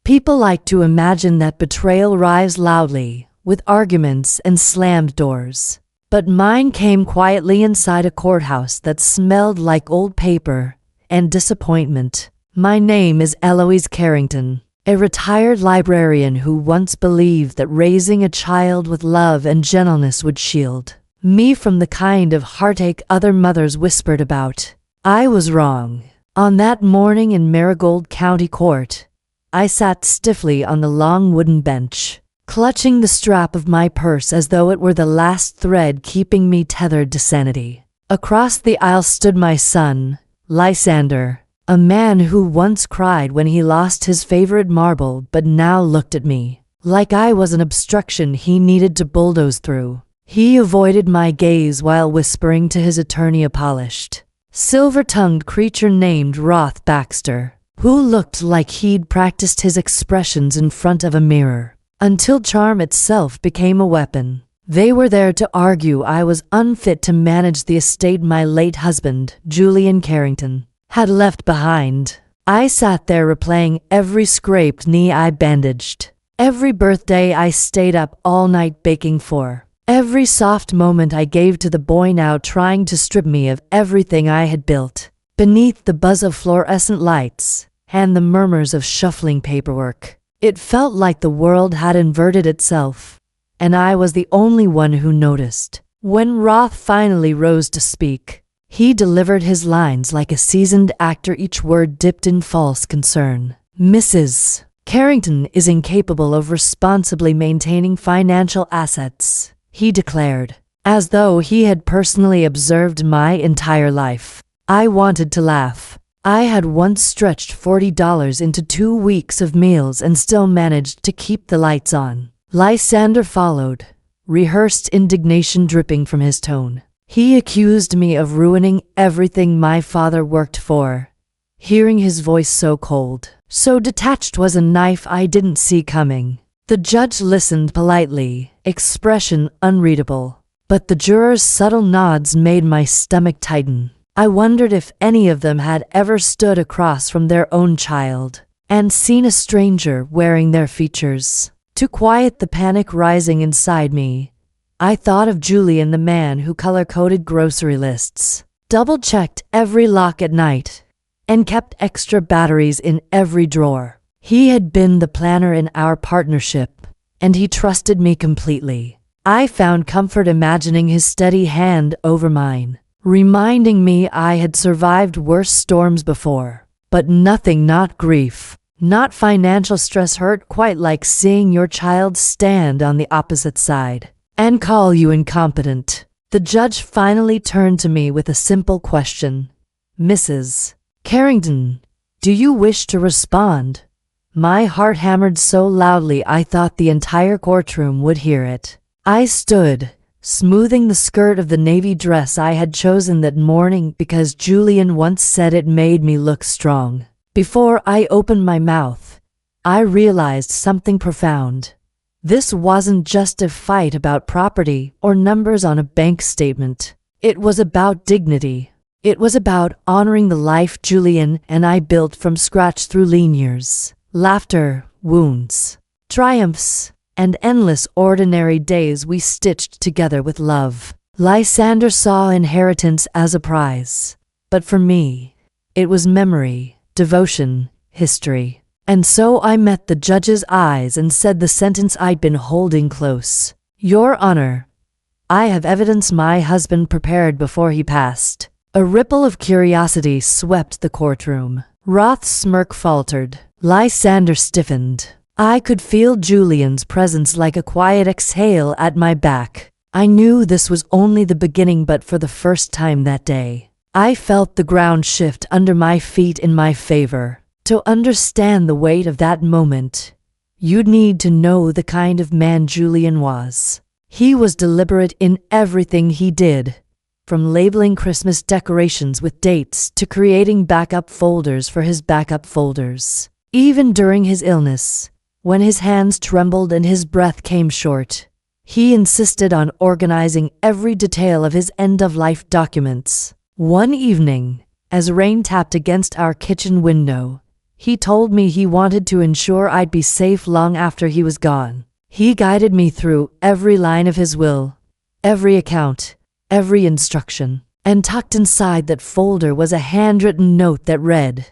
People like to imagine that betrayal arrives loudly, with arguments and slammed doors. But mine came quietly inside a courthouse that smelled like old paper and disappointment. My name is Eloise Carrington, a retired librarian who once believed that raising a child with love and gentleness would shield me from the kind of heartache other mothers whispered about. I was wrong. On that morning in Marigold County Court, I sat stiffly on the long wooden bench, clutching the strap of my purse as though it were the last thread keeping me tethered to sanity. Across the aisle stood my son, Lysander, a man who once cried when he lost his favorite marble but now looked at me like I was an obstruction he needed to bulldoze through. He avoided my gaze while whispering to his attorney, a polished, silver-tongued creature named Roth Baxter, who looked like he'd practiced his expressions in front of a mirror until charm itself became a weapon. They were there to argue I was unfit to manage the estate my late husband, Julian Carrington, had left behind. I sat there replaying every scraped knee I bandaged, every birthday I stayed up all night baking for, every soft moment I gave to the boy now trying to strip me of everything I had built. Beneath the buzz of fluorescent lights and the murmurs of shuffling paperwork, it felt like the world had inverted itself, and I was the only one who noticed. When Roth finally rose to speak, he delivered his lines like a seasoned actor, each word dipped in false concern. Mrs. Carrington is incapable of responsibly maintaining financial assets, he declared, as though he had personally observed my entire life. I wanted to laugh. I had once stretched $40 into 2 weeks of meals and still managed to keep the lights on. Lysander followed, rehearsed indignation dripping from his tone. He accused me of ruining everything my father worked for. Hearing his voice so cold, so detached, was a knife I didn't see coming. The judge listened politely, expression unreadable, but the jurors' subtle nods made my stomach tighten. I wondered if any of them had ever stood across from their own child and seen a stranger wearing their features. To quiet the panic rising inside me, I thought of Julian, the man who color-coded grocery lists, double-checked every lock at night, and kept extra batteries in every drawer. He had been the planner in our partnership, and he trusted me completely. I found comfort imagining his steady hand over mine, reminding me I had survived worse storms before. But nothing, not grief, not financial stress, hurt quite like seeing your child stand on the opposite side and call you incompetent. The judge finally turned to me with a simple question. Mrs. Carrington, do you wish to respond? My heart hammered so loudly I thought the entire courtroom would hear it. I stood, smoothing the skirt of the navy dress I had chosen that morning because Julian once said it made me look strong. Before I opened my mouth, I realized something profound. This wasn't just a fight about property or numbers on a bank statement. It was about dignity. It was about honoring the life Julian and I built from scratch through lean years, laughter, wounds, triumphs, and endless ordinary days we stitched together with love. Lysander saw inheritance as a prize, but for me, it was memory, devotion, history. And so I met the judge's eyes and said the sentence I'd been holding close. Your Honor, I have evidence my husband prepared before he passed. A ripple of curiosity swept the courtroom. Roth's smirk faltered. Lysander stiffened. I could feel Julian's presence like a quiet exhale at my back. I knew this was only the beginning, but for the first time that day, I felt the ground shift under my feet in my favor. To understand the weight of that moment, you'd need to know the kind of man Julian was. He was deliberate in everything he did, from labeling Christmas decorations with dates to creating backup folders for his backup folders. Even during his illness, when his hands trembled and his breath came short, he insisted on organizing every detail of his end-of-life documents. One evening, as rain tapped against our kitchen window, He told me he wanted to ensure I'd be safe long after he was gone. He guided me through every line of his will, every account, every instruction. And tucked inside that folder was a handwritten note that read,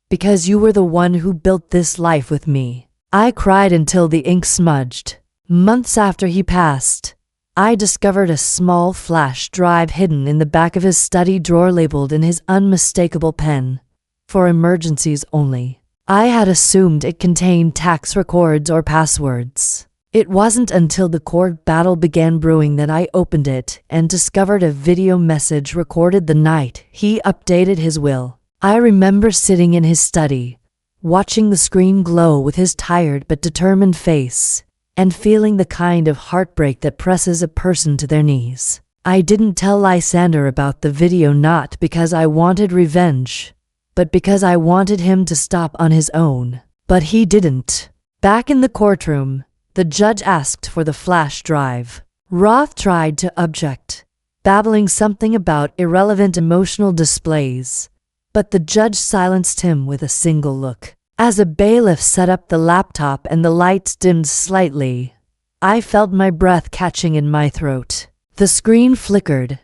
"Because you were the one who built this life with me." I cried until the ink smudged. Months after he passed, I discovered a small flash drive hidden in the back of his study drawer labeled in his unmistakable pen, "For emergencies only." I had assumed it contained tax records or passwords. It wasn't until the court battle began brewing that I opened it and discovered a video message recorded the night he updated his will. I remember sitting in his study, watching the screen glow with his tired but determined face, and feeling the kind of heartbreak that presses a person to their knees. I didn't tell Lysander about the video not because I wanted revenge, but because I wanted him to stop on his own. But he didn't. Back in the courtroom, the judge asked for the flash drive. Roth tried to object, babbling something about irrelevant emotional displays, but the judge silenced him with a single look. As a bailiff set up the laptop and the lights dimmed slightly, I felt my breath catching in my throat. The screen flickered,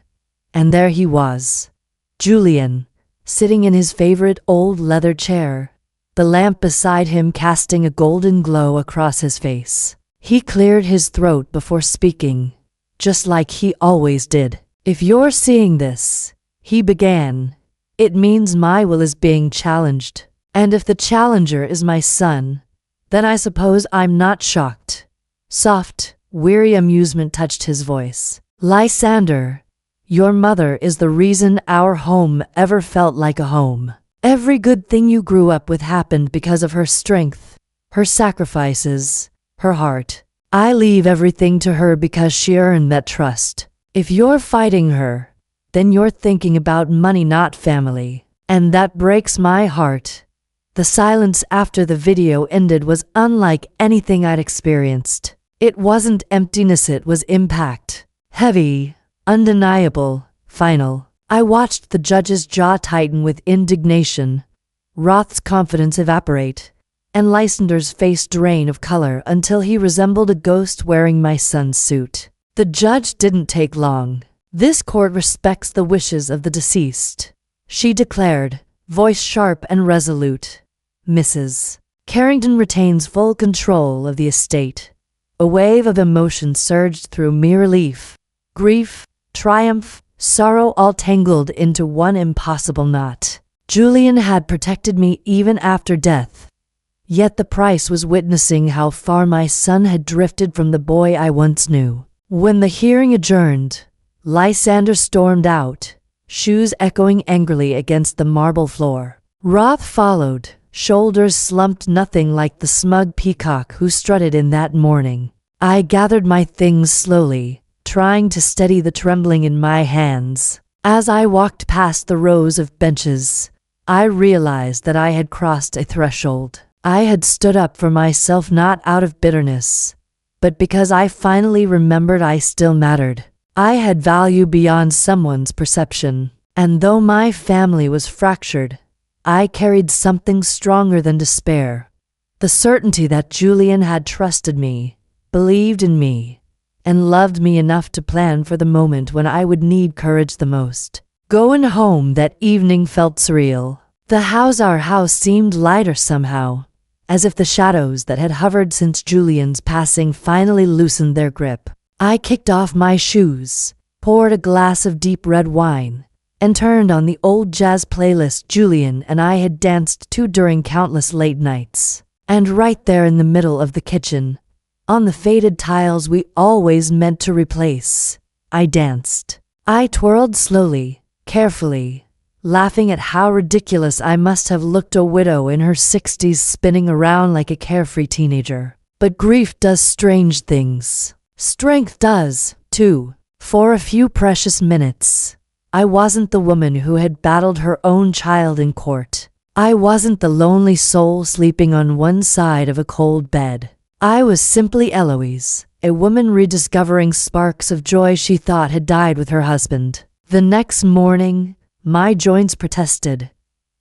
and there he was, Julian, sitting in his favorite old leather chair, the lamp beside him casting a golden glow across his face. He cleared his throat before speaking, just like he always did. "If you're seeing this," he began, "it means my will is being challenged. And if the challenger is my son, then I suppose I'm not shocked." Soft, weary amusement touched his voice. "Lysander, your mother is the reason our home ever felt like a home. Every good thing you grew up with happened because of her strength, her sacrifices, her heart. I leave everything to her because she earned that trust. If you're fighting her, then you're thinking about money, not family. And that breaks my heart." The silence after the video ended was unlike anything I'd experienced. It wasn't emptiness, it was impact. Heavy, undeniable, final. I watched the judge's jaw tighten with indignation, Roth's confidence evaporate, and Lysander's face drain of color until he resembled a ghost wearing my son's suit. The judge didn't take long. "This court respects the wishes of the deceased," she declared, voice sharp and resolute. "Mrs. Carrington retains full control of the estate." A wave of emotion surged through me, relief, grief, triumph, sorrow all tangled into one impossible knot. Julian had protected me even after death. Yet the price was witnessing how far my son had drifted from the boy I once knew. When the hearing adjourned, Lysander stormed out, shoes echoing angrily against the marble floor. Roth followed, shoulders slumped, nothing like the smug peacock who strutted in that morning. I gathered my things slowly, trying to steady the trembling in my hands. As I walked past the rows of benches, I realized that I had crossed a threshold. I had stood up for myself not out of bitterness, but because I finally remembered I still mattered. I had value beyond someone's perception, and though my family was fractured, I carried something stronger than despair. The certainty that Julian had trusted me, believed in me, and loved me enough to plan for the moment when I would need courage the most. Going home that evening felt surreal. Our house seemed lighter somehow, as if the shadows that had hovered since Julian's passing finally loosened their grip. I kicked off my shoes, poured a glass of deep red wine, and turned on the old jazz playlist Julian and I had danced to during countless late nights. And right there in the middle of the kitchen, on the faded tiles we always meant to replace, I danced. I twirled slowly, carefully, laughing at how ridiculous I must have looked, a widow in her 60s spinning around like a carefree teenager. But grief does strange things. Strength does, too. For a few precious minutes, I wasn't the woman who had battled her own child in court. I wasn't the lonely soul sleeping on one side of a cold bed. I was simply Eloise, a woman rediscovering sparks of joy she thought had died with her husband. The next morning, my joints protested,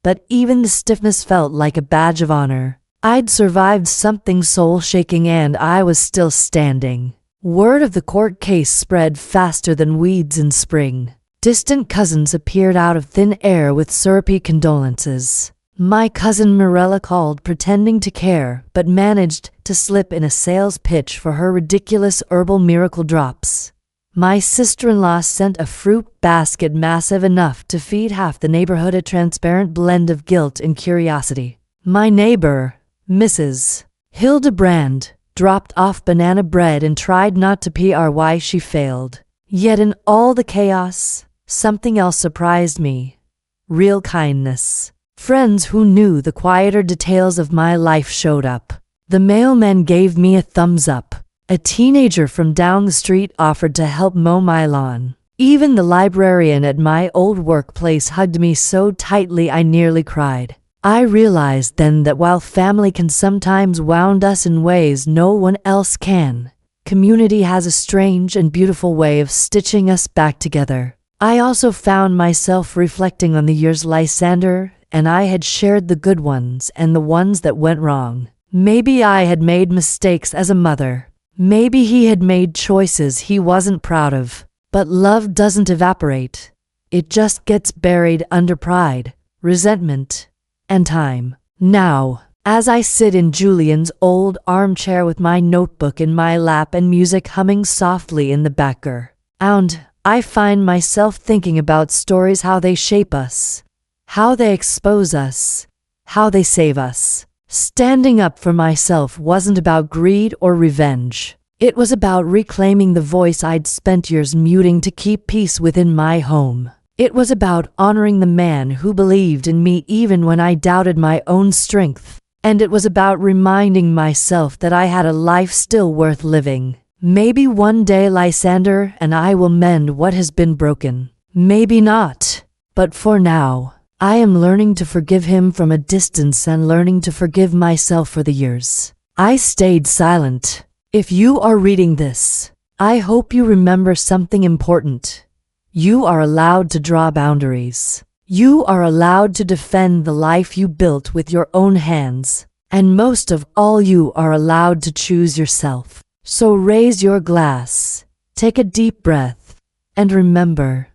but even the stiffness felt like a badge of honor. I'd survived something soul-shaking and I was still standing. Word of the court case spread faster than weeds in spring. Distant cousins appeared out of thin air with syrupy condolences. My cousin Mirella called pretending to care, but managed to slip in a sales pitch for her ridiculous herbal miracle drops. My sister-in-law sent a fruit basket massive enough to feed half the neighborhood, a transparent blend of guilt and curiosity. My neighbor, Mrs. Hildebrand, dropped off banana bread and tried not to why she failed. Yet in all the chaos, something else surprised me. Real kindness. Friends who knew the quieter details of my life showed up. The mailman gave me a thumbs up. A teenager from down the street offered to help mow my lawn. Even the librarian at my old workplace hugged me so tightly I nearly cried. I realized then that while family can sometimes wound us in ways no one else can, community has a strange and beautiful way of stitching us back together. I also found myself reflecting on the years Lysander and I had shared, the good ones and the ones that went wrong. Maybe I had made mistakes as a mother. Maybe he had made choices he wasn't proud of. But love doesn't evaporate. It just gets buried under pride, resentment, and time. Now, as I sit in Julian's old armchair with my notebook in my lap and music humming softly in the background, I find myself thinking about stories, how they shape us, how they expose us, how they save us. Standing up for myself wasn't about greed or revenge. It was about reclaiming the voice I'd spent years muting to keep peace within my home. It was about honoring the man who believed in me even when I doubted my own strength. And it was about reminding myself that I had a life still worth living. Maybe one day Lysander and I will mend what has been broken. Maybe not. But for now, I am learning to forgive him from a distance and learning to forgive myself for the years I stayed silent. If you are reading this, I hope you remember something important. You are allowed to draw boundaries. You are allowed to defend the life you built with your own hands. And most of all, you are allowed to choose yourself. So raise your glass, take a deep breath, and remember,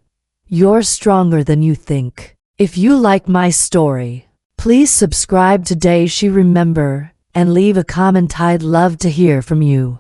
you're stronger than you think. If you like my story, please subscribe today, remember, and leave a comment. I'd love to hear from you.